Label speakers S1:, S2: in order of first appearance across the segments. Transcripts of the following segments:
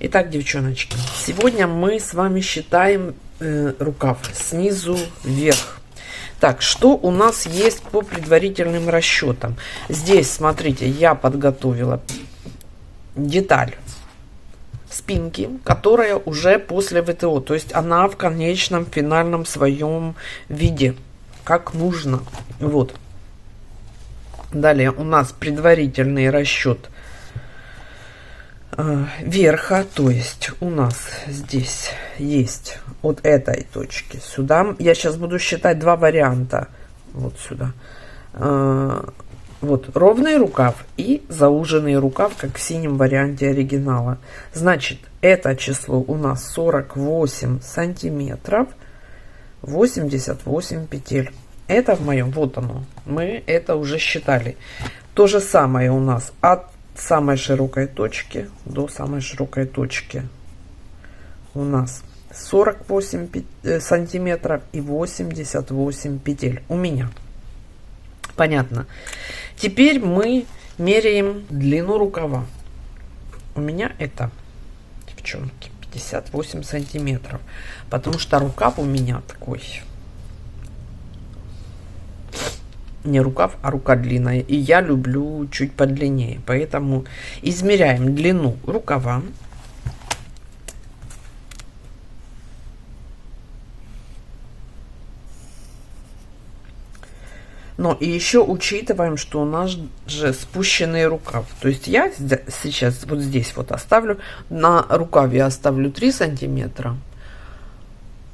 S1: Итак, девчоночки, сегодня мы с вами считаем рукав снизу вверх. Так, что у нас есть по предварительным расчетам? Здесь, смотрите, я подготовила деталь спинки, которая уже после ВТО, то есть она в конечном финальном своем виде, как нужно. Вот. Далее у нас предварительный расчет верха, то есть у нас здесь есть от этой точки сюда. Я сейчас буду считать два варианта. Вот сюда. Вот ровный рукав и зауженный рукав, как в синем варианте оригинала. Значит, это число у нас 48 сантиметров, 88 петель. Это в моем, вот оно, мы это уже считали. То же самое у нас от самой широкой точки до самой широкой точки у нас 48 сантиметров и 88 петель у меня. Понятно. Теперь мы меряем длину рукава. У меня это, девчонки, 58 сантиметров, потому что рукав у меня такой, не рукав, а рука длинная, и я люблю чуть подлиннее, поэтому измеряем длину рукава. Но и еще учитываем, что у нас же спущенный рукав. То есть я сейчас вот здесь вот оставлю, на рукаве оставлю 3 сантиметра,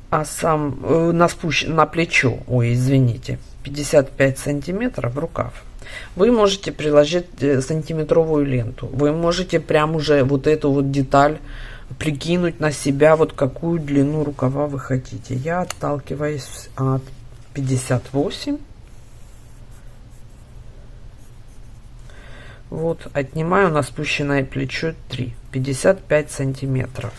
S1: а сам на плечо, ой, извините, 55 сантиметров рукав. Вы можете приложить сантиметровую ленту. Вы можете прям уже вот эту вот деталь прикинуть на себя, вот какую длину рукава вы хотите. Я отталкиваюсь от 58. Вот, отнимаю на спущенное плечо 3, 55 сантиметров.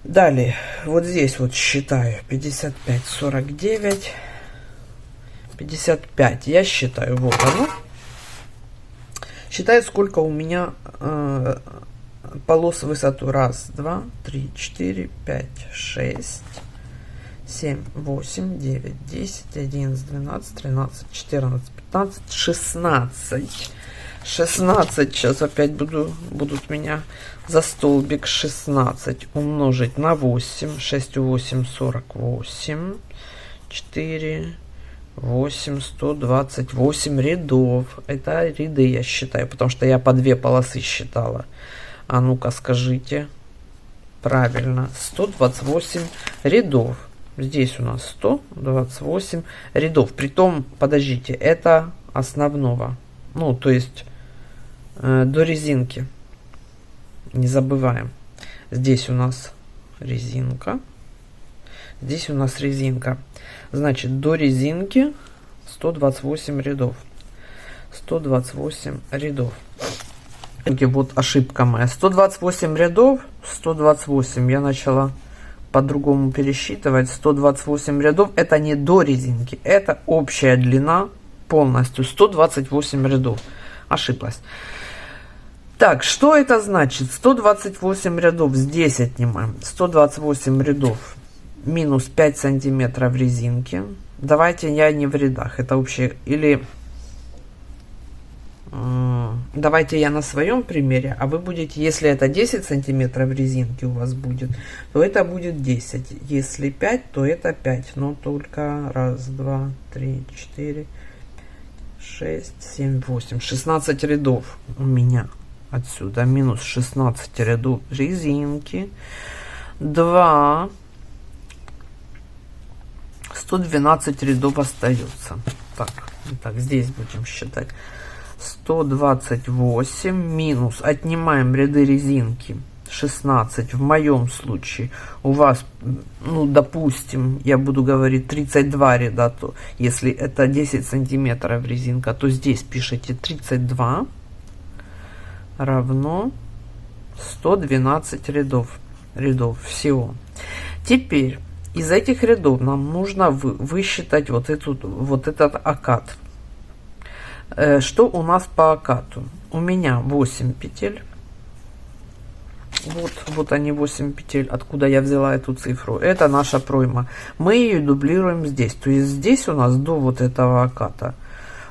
S1: Далее, вот здесь вот считаю 55, 49, 55. Я считаю, вот оно. Считаю, сколько у меня полос в высоту. 1, 2, 3, 4, 5, 6, 7, 8, 9, 10, 11, 12, 13, 14, 15, 16. 16. Сейчас опять будут меня за столбик. 16 умножить на 8. 6 8, 48. 4, 8, 128 рядов. Это ряды я считаю, потому что я по 2 полосы считала. А ну-ка скажите. Правильно. 128 рядов. Здесь у нас 128 рядов. Притом, подождите, это основного. Ну, то есть до резинки. Не забываем. Здесь у нас резинка. Здесь у нас резинка. Значит, до резинки 128 рядов. 128 рядов. Вот ошибка моя. 128 рядов. 128. Я начала по-другому пересчитывать. 128 рядов. Это не до резинки. Это общая длина полностью. 128 рядов. Ошиблась. Так, что это значит? 128 рядов здесь отнимаем. 128 рядов минус 5 сантиметров резинки. Давайте я не в рядах. Это вообще... Или... Давайте я на своем примере, а вы будете... Если это 10 сантиметров резинки у вас будет, то это будет 10. Если 5, то это 5. Но только 1, 2, 3, 4, 6, 7, 8. 16 рядов у меня. Отсюда минус 16 рядов резинки. 2. 112 рядов остается. Так, здесь будем считать. 128 минус. Отнимаем ряды резинки. 16. В моем случае у вас, ну, допустим, я буду говорить 32 ряда, то если это 10 сантиметров резинка, то здесь пишите 32 равно 112 рядов всего. Теперь из этих рядов нам нужно высчитать вот этот окат. Что у нас по окату? У меня 8 петель. Вот они 8 петель, откуда я взяла эту цифру. Это наша пройма. Мы ее дублируем здесь. То есть здесь у нас до вот этого оката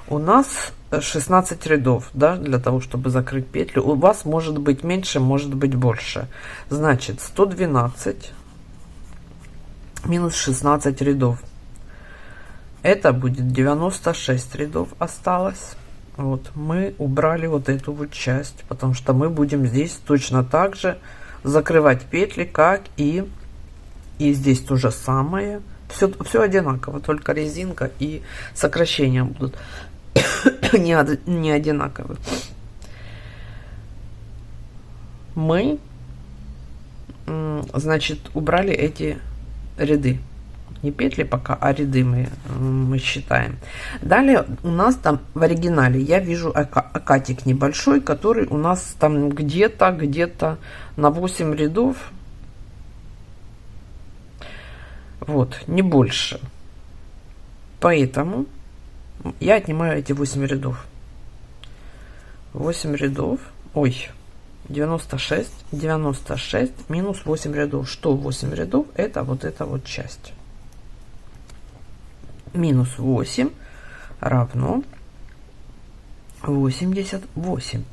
S1: у нас 16 рядов, да, для того, чтобы закрыть петлю. У вас может быть меньше, может быть больше. Значит, 112 минус 16 рядов. Это будет 96 рядов осталось. Вот, мы убрали вот эту вот часть, потому что мы будем здесь точно так же закрывать петли, как и здесь то же самое. Все одинаково, только резинка и сокращения будут не одинаковые. Мы, значит, убрали эти ряды. Не петли пока, а ряды мы считаем. Далее у нас там в оригинале я вижу окатик небольшой, который у нас там где-то на 8 рядов. Вот, не больше. Поэтому я отнимаю эти 8 рядов. 8 рядов. Ой, 96 минус 8 рядов. Что 8 рядов? Это вот эта вот часть. Минус 8 равно 88.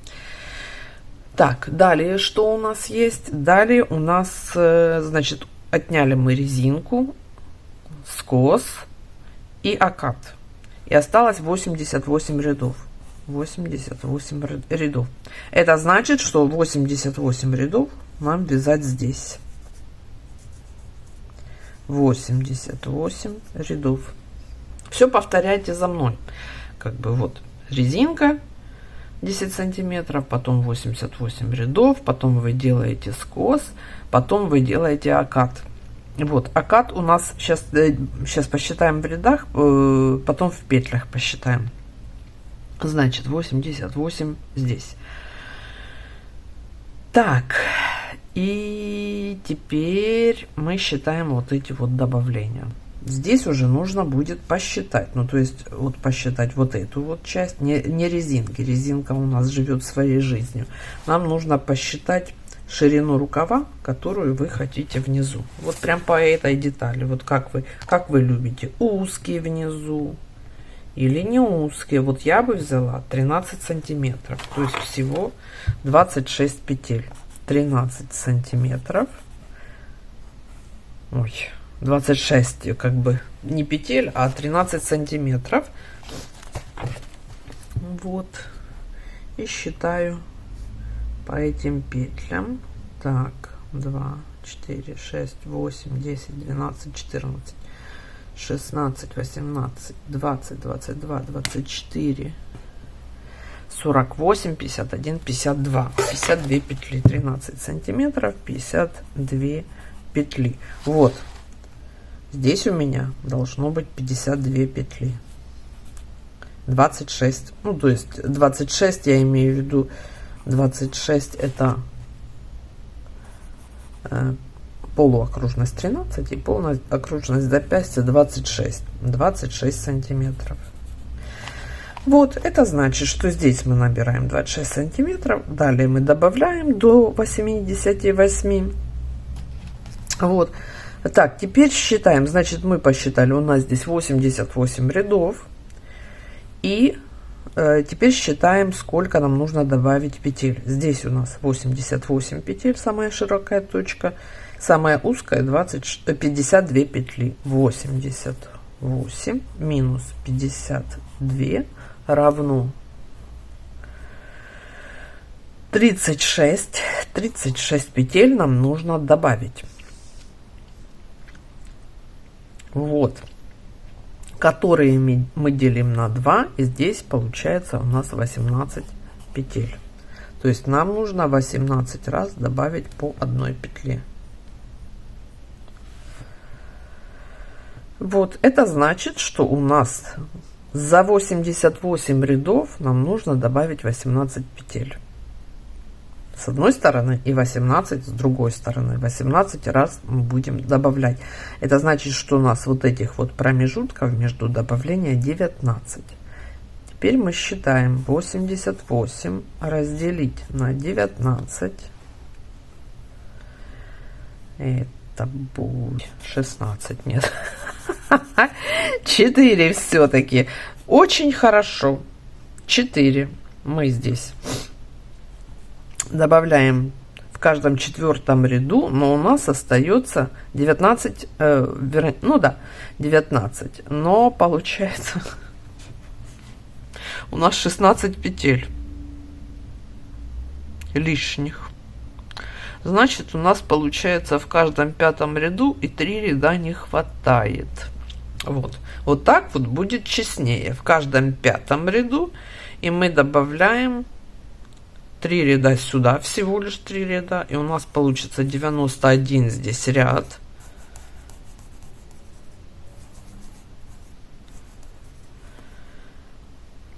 S1: Так, далее что у нас есть? Далее у нас, значит, отняли мы резинку, скос и окат. И осталось 88 рядов. 88 рядов. Это значит, что 88 рядов нам вязать здесь. 88 рядов. Все повторяйте за мной. Как бы вот резинка 10 сантиметров, потом 88 рядов, потом вы делаете скос, потом вы делаете окат. Вот, окат у нас сейчас посчитаем в рядах, потом в петлях посчитаем. Значит, 88 здесь. Так, и теперь мы считаем вот эти вот добавления. Здесь уже нужно будет посчитать, ну то есть вот посчитать вот эту вот часть, не резинки, резинка у нас живет своей жизнью. Нам нужно посчитать ширину рукава, которую вы хотите внизу. Вот прям по этой детали, вот как вы любите, узкие внизу или не узкие. Вот я бы взяла 13 сантиметров, то есть всего 26 петель. 13 сантиметров. Ой, 26 как бы не петель, а 13 сантиметров. Вот. И считаю по этим петлям. Так, 2, 4, 6, 8, 10, 12, 14, 16, 18, 20, 22, 24, 48, 51, 52. 52 петли. 13 сантиметров, 52 петли. Вот. Здесь у меня должно быть 52 петли. 26. Ну, то есть 26 я имею в виду. 26 это полуокружность 13 и полная окружность запястья 26. 26 сантиметров. Вот, это значит, что здесь мы набираем 26 сантиметров. Далее мы добавляем до 88. Вот. Так, теперь считаем. Значит, мы посчитали, у нас здесь 88 рядов. И теперь считаем, сколько нам нужно добавить петель. Здесь у нас 88 петель, самая широкая точка. Самая узкая 52 петли. 88 минус 52 равно 36. 36 петель нам нужно добавить. Вот. Которые мы делим на 2. И здесь получается у нас 18 петель. То есть нам нужно 18 раз добавить по одной петле. Вот. Это значит, что у нас за 88 рядов нам нужно добавить 18 петель. С одной стороны и 18 с другой стороны. 18 раз мы будем добавлять. Это значит, что у нас вот этих вот промежутков между добавления 19. Теперь мы считаем 88 разделить на 19 Это будет 16, нет. 4 все-таки. Очень хорошо. 4 мы здесь добавляем в каждом 4-м ряду, но у нас остается 19, ну да, 19, но получается у нас 16 петель лишних. Значит, у нас получается в каждом 5-м ряду и 3 ряда не хватает. Вот так вот будет честнее. В каждом 5-м ряду и мы добавляем 3 ряда сюда, всего лишь 3 ряда, и у нас получится 91 здесь ряд.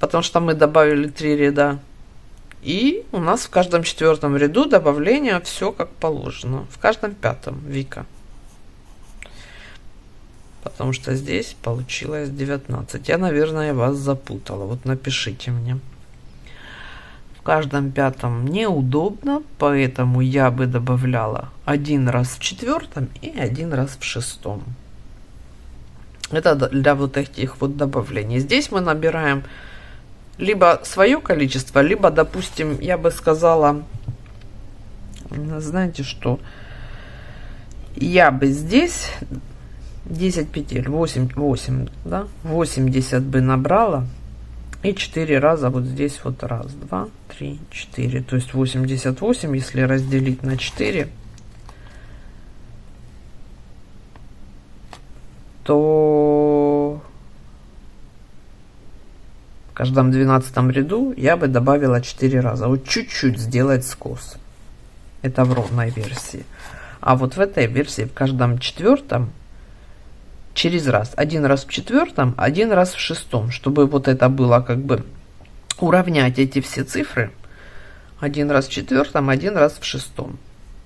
S1: Потому что мы добавили 3 ряда. И у нас в каждом 4-м ряду добавление все как положено. В каждом 5-м, Вика. Потому что здесь получилось 19. Я, наверное, вас запутала. Вот напишите мне. В каждом 5-м неудобно, поэтому я бы добавляла 1 раз в 4-м и 1 раз в 6-м. Это для вот этих вот добавлений. Здесь мы набираем либо свое количество, либо, допустим, я бы сказала, знаете что, я бы здесь 10 петель, 8, да, 80 бы набрала и 4 раза вот здесь вот 1, 2, 3, 4, то есть 88, если разделить на 4, то в каждом 12-м ряду я бы добавила 4 раза. Вот чуть-чуть сделать скос. Это в ровной версии. А вот в этой версии в каждом 4-м через раз. 1 раз в 4-м, 1 раз в 6-м. Чтобы вот это было как бы уравнять эти все цифры. 1 раз в 4-м, 1 раз в 6-м.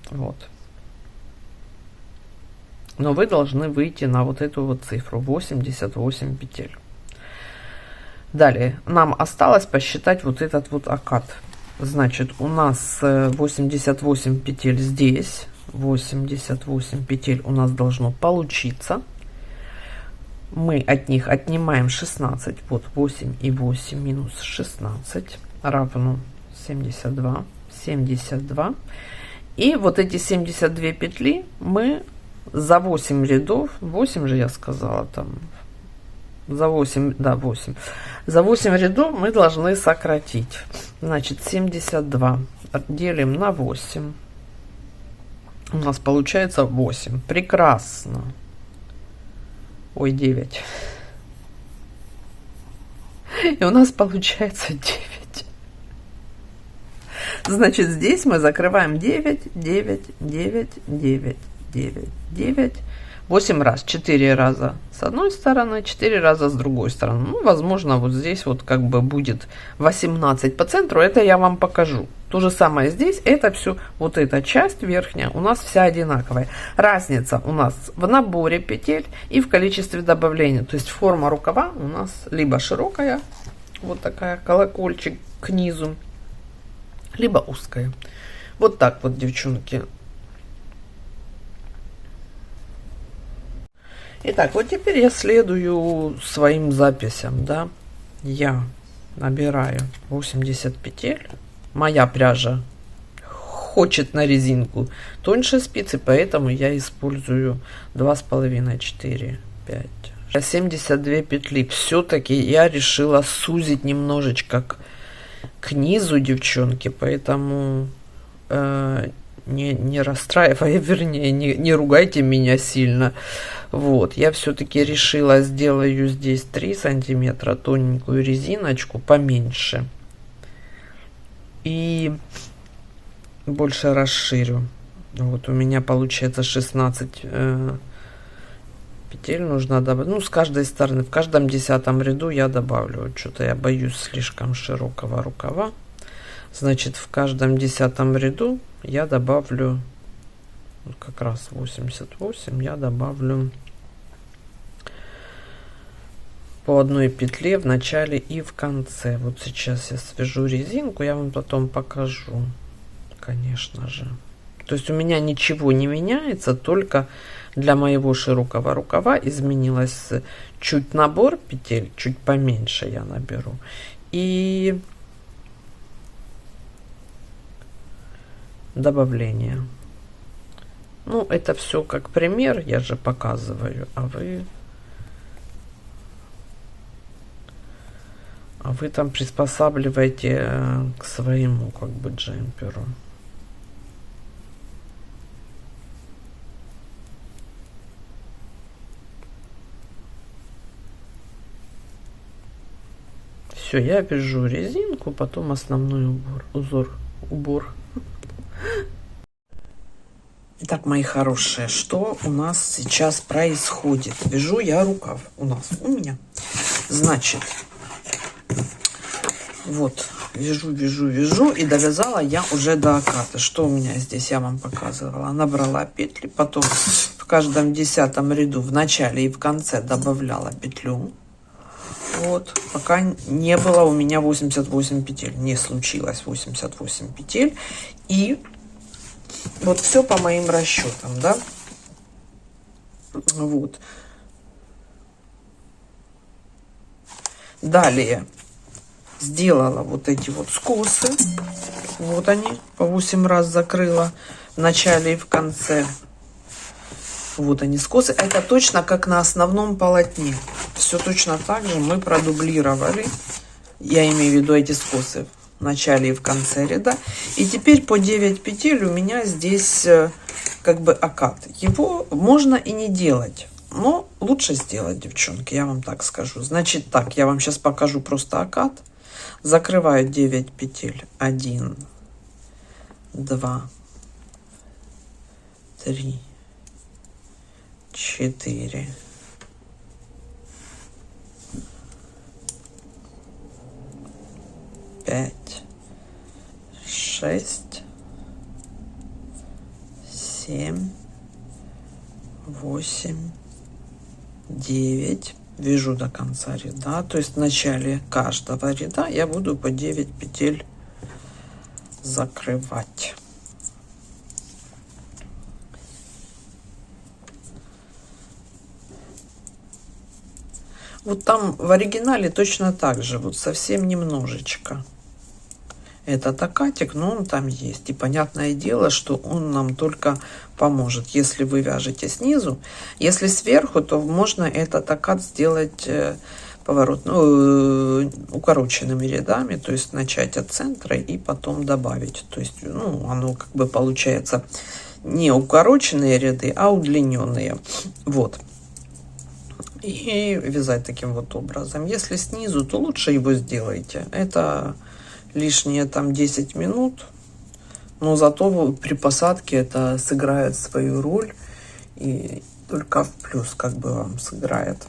S1: Вот. Но вы должны выйти на вот эту вот цифру. 88 петель. Далее нам осталось посчитать вот этот вот окат. Значит, у нас 88 петель здесь. 88 петель у нас должно получиться. Мы от них отнимаем 16. Вот 8 и 8 минус 16 равно 72. 72. И вот эти 72 петли мы за 8 рядов, 8 же я сказала там, за 8, да, 8. За 8 рядов мы должны сократить. Значит, 72 делим на 8. У нас получается 8. Прекрасно. Ой, 9. И у нас получается 9. Значит, здесь мы закрываем 9, 9, 9, 9, 9, 9. 8 раз, 4 раза с одной стороны, 4 раза с другой стороны. Ну, возможно, вот здесь вот как бы будет 18 по центру. Это я вам покажу. То же самое здесь. Это все, вот эта часть верхняя у нас вся одинаковая. Разница у нас в наборе петель и в количестве добавления. То есть форма рукава у нас либо широкая, вот такая, колокольчик к низу, либо узкая. Вот так вот, девчонки. Итак, вот теперь я следую своим записям, да. Я набираю 80 петель. Моя пряжа хочет на резинку тоньше спицы, поэтому я использую 2,5, 4, 5, 72 петли. Все-таки я решила сузить немножечко к низу, девчонки, поэтому не расстраивай, вернее, не ругайте меня сильно. Вот, я все-таки решила, сделаю здесь 3 сантиметра тоненькую резиночку поменьше и больше расширю. Вот у меня получается 16 петель нужно добавить, ну, с каждой стороны. В каждом 10-м ряду я добавлю. Что-то я боюсь слишком широкого рукава. Значит, в каждом 10-м ряду я добавлю как раз 88, я добавлю по одной петле в начале и в конце. Вот сейчас я свяжу резинку, я вам потом покажу, конечно же. То есть у меня ничего не меняется, только для моего широкого рукава изменилось чуть набор петель, чуть поменьше я наберу. И добавление. Ну, это все как пример, я же показываю, а вы там приспосабливаете к своему как бы джемперу. Все, я вяжу резинку, потом основной убор. Итак, мои хорошие, что у нас сейчас происходит? Вяжу я рукав у меня. Значит, вот, вяжу, и довязала я уже до оката. Что у меня здесь, я вам показывала. Набрала петли, потом в каждом 10-м ряду в начале и в конце добавляла петлю. Вот, пока не было у меня 88 петель, не случилось 88 петель. И вот все по моим расчетам, да. Вот. Далее сделала вот эти вот скосы. Вот они, по 8 раз закрыла в начале и в конце. Вот они скосы. Это точно как на основном полотне. Все точно так же мы продублировали. Я имею в виду эти скосы в начале и в конце ряда. И теперь по 9 петель у меня здесь как бы окат. Его можно и не делать. Но лучше сделать, девчонки, я вам так скажу. Значит так, я вам сейчас покажу просто окат. Закрываю 9 петель. 1, 2, 3, 4, 5, 6, 7, 8, 9. Вяжу до конца ряда, то есть в начале каждого ряда я буду по 9 петель закрывать. Вот там в оригинале точно так же, вот совсем немножечко. Этот окатик, но он там есть. И понятное дело, что он нам только поможет, если вы вяжете снизу. Если сверху, то можно этот окат сделать укороченными рядами, то есть начать от центра и потом добавить. То есть, ну, оно как бы получается не укороченные ряды, а удлиненные. Вот. И вязать таким вот образом. Если снизу, то лучше его сделайте. Это лишние там 10 минут, но зато при посадке это сыграет свою роль и только в плюс как бы вам сыграет.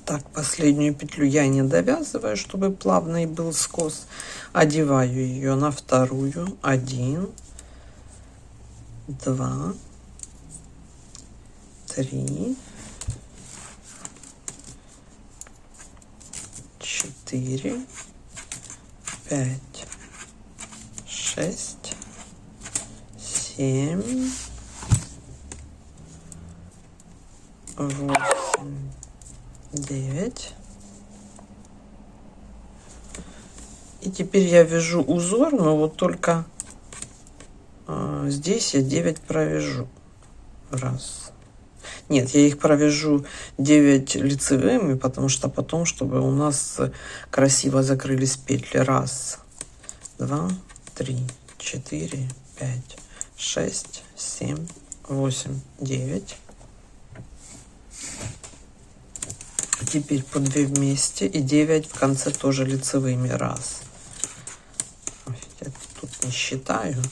S1: Так, последнюю петлю я не довязываю, чтобы плавный был скос. Одеваю ее на вторую. 1, 2, 3, 4, 5, 6, 7, 8, 9. И теперь я вяжу узор, но вот только здесь я 9 провяжу. Раз. Нет, я их провяжу 9 лицевыми, потому что потом, чтобы у нас красиво закрылись петли. Раз, 2, 3, 4, 5, 6, 7, 8, 9. Теперь по 2 вместе и 9 в конце тоже лицевыми. Раз. Я тут не считаю.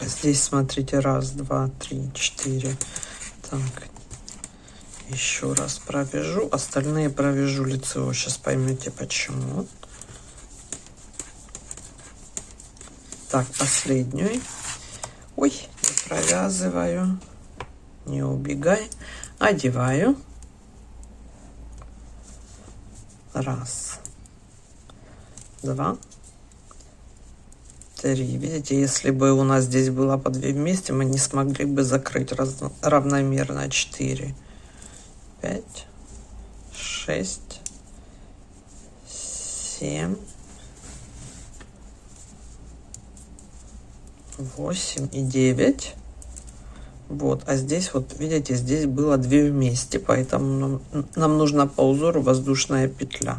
S1: Здесь смотрите, раз, два, три, четыре. Так, еще раз провяжу, остальные провяжу лицевой. Сейчас поймете почему. Так, последнюю. Ой, не провязываю, не убегай, одеваю. Раз, два, три. Видите, если бы у нас здесь было по 2 вместе, мы не смогли бы закрыть равномерно. 4, 5, 6, 7, 8 и 9. Вот, а здесь вот, видите, здесь было 2 вместе, поэтому нам нужна по узору воздушная петля.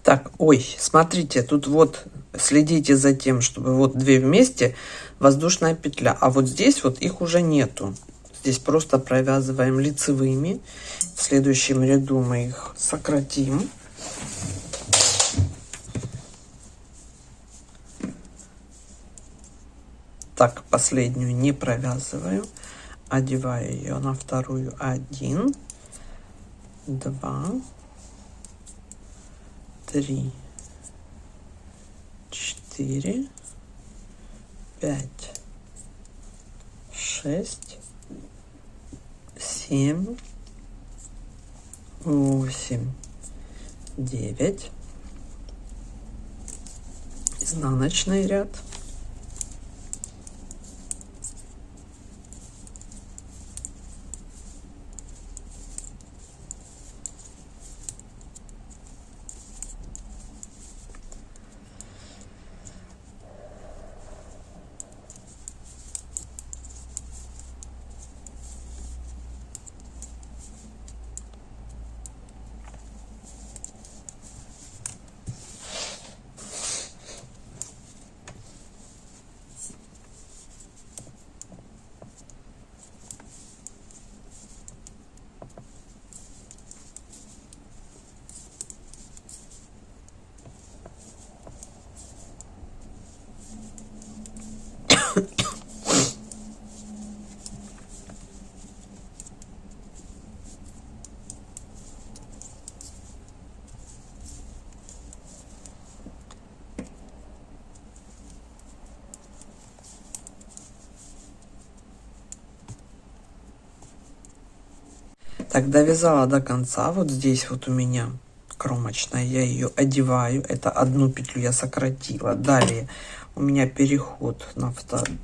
S1: Так, ой, смотрите, тут вот следите за тем, чтобы вот 2 вместе воздушная петля, а вот здесь вот их уже нету. Здесь просто провязываем лицевыми. В следующем ряду мы их сократим. Так, последнюю не провязываю. Одеваю ее на вторую. 1, 2, 3, 4, 5, 6, 7, 8, 9. Изнаночный ряд. Так, довязала до конца. Вот здесь вот у меня кромочная, я ее одеваю. Это одну петлю я сократила. Далее у меня переход на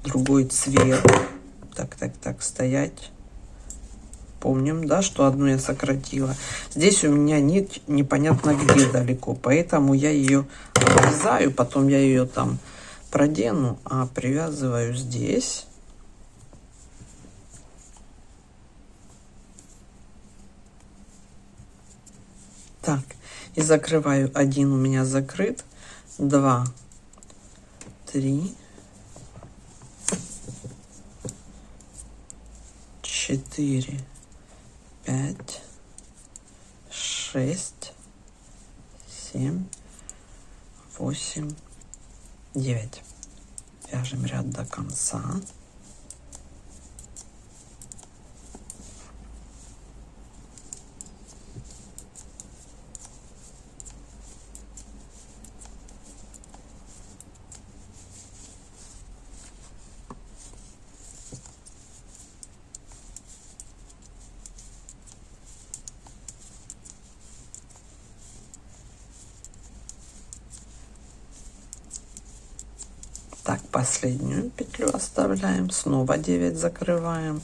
S1: другой цвет. Так, стоять. Помним, да, что одну я сократила. Здесь у меня нить непонятно где далеко, поэтому я ее обрезаю, потом я ее там продену, а привязываю здесь. Так, и закрываю. 1 у меня закрыт, 2, 3, 4, 5, 6, 7, 8, 9. Вяжем ряд до конца. Так, Последнюю петлю оставляем, снова 9 закрываем.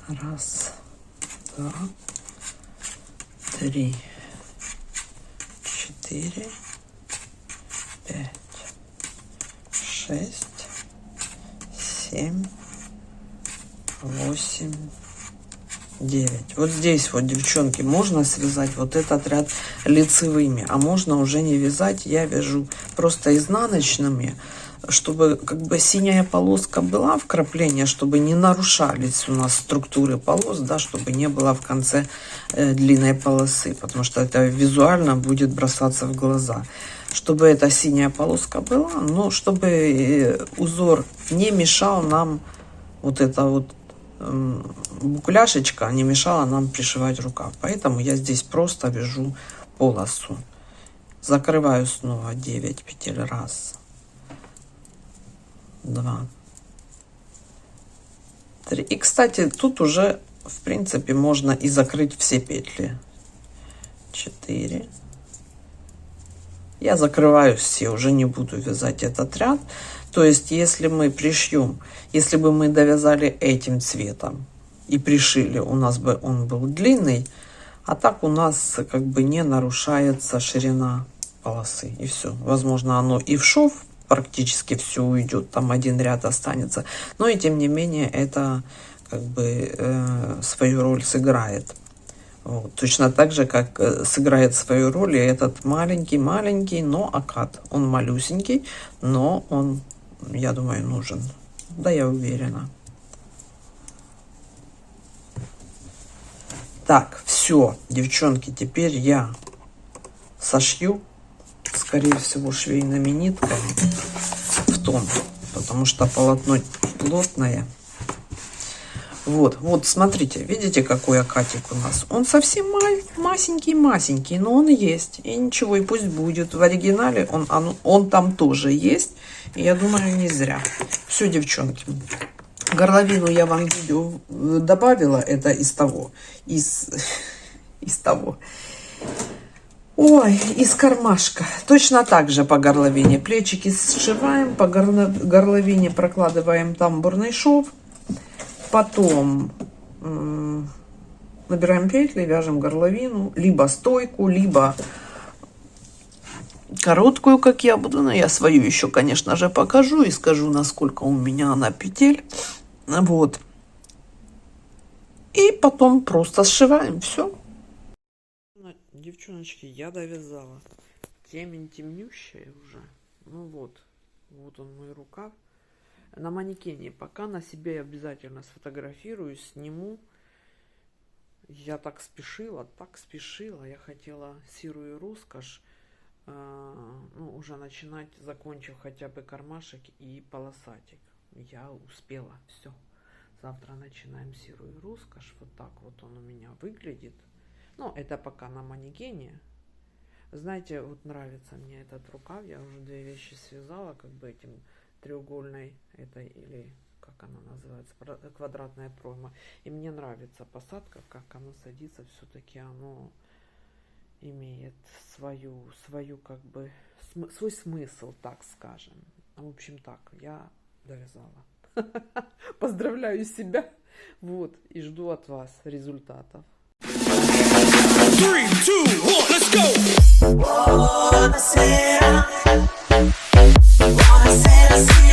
S1: Раз, два, три, 4, 5, 6, 7, 8, 9. Вот здесь вот, девчонки, можно связать вот этот ряд лицевыми, а можно уже не вязать. Я вяжу просто изнаночными, чтобы как бы синяя полоска была, вкрапление, чтобы не нарушались у нас структуры полос, да, чтобы не было в конце длинной полосы, потому что это визуально будет бросаться в глаза. Чтобы эта синяя полоска была, но чтобы узор не мешал нам, вот эта вот букляшечка не мешала нам пришивать рукав. Поэтому я здесь просто вяжу полосу. Закрываю снова 9 петель. Раз, два, три. И, кстати, тут уже, в принципе, можно и закрыть все петли. 4. Я закрываю все, уже не буду вязать этот ряд. То есть, если мы пришьем, если бы мы довязали этим цветом и пришили, у нас бы он был длинный, а так у нас как бы не нарушается ширина полосы. И все. Возможно, оно и в шов практически все уйдет, там один ряд останется. Но и тем не менее, это как бы свою роль сыграет. Вот. Точно так же, как сыграет свою роль и этот маленький, но окат. Он малюсенький, но он, я думаю, нужен. Да, я уверена. Так, все, девчонки, теперь я сошью, скорее всего, швейными нитками в тон, потому что полотно плотное. Вот, смотрите, видите, какой окатик у нас? Он совсем масенький, но он есть. И ничего, и пусть будет. В оригинале он там тоже есть. И я думаю, не зря. Все, девчонки. Горловину я вам видео добавила. Это из того. Из того. Ой, из кармашка. Точно так же по горловине. Плечики сшиваем. По горловине прокладываем тамбурный шов. Потом набираем петли, вяжем горловину, либо стойку, либо короткую, как я буду. Но я свою еще, конечно же, покажу и скажу, насколько у меня она петель. Вот. И потом просто сшиваем. Все. Девчоночки, я довязала. Темень темнющая уже. Ну вот. Вот он, мой рукав. На манекене пока на себе обязательно сфотографирую, сниму. Я так спешила. Я хотела серую роскошь, ну, уже начинать, закончив хотя бы кармашек и полосатик. Я успела. Все. Завтра начинаем серую роскошь. Вот так вот он у меня выглядит. Ну, это пока на манекене. Знаете, вот нравится мне этот рукав. Я уже две вещи связала, как бы этим треугольной, это, или как она называется, квадратная пройма. И мне нравится посадка, как оно садится. Все-таки оно имеет свою как бы свой смысл, так скажем. В общем, так, я довязала. Поздравляю себя. Вот, и жду от вас результатов.
S2: 3, 2, 1, let's go!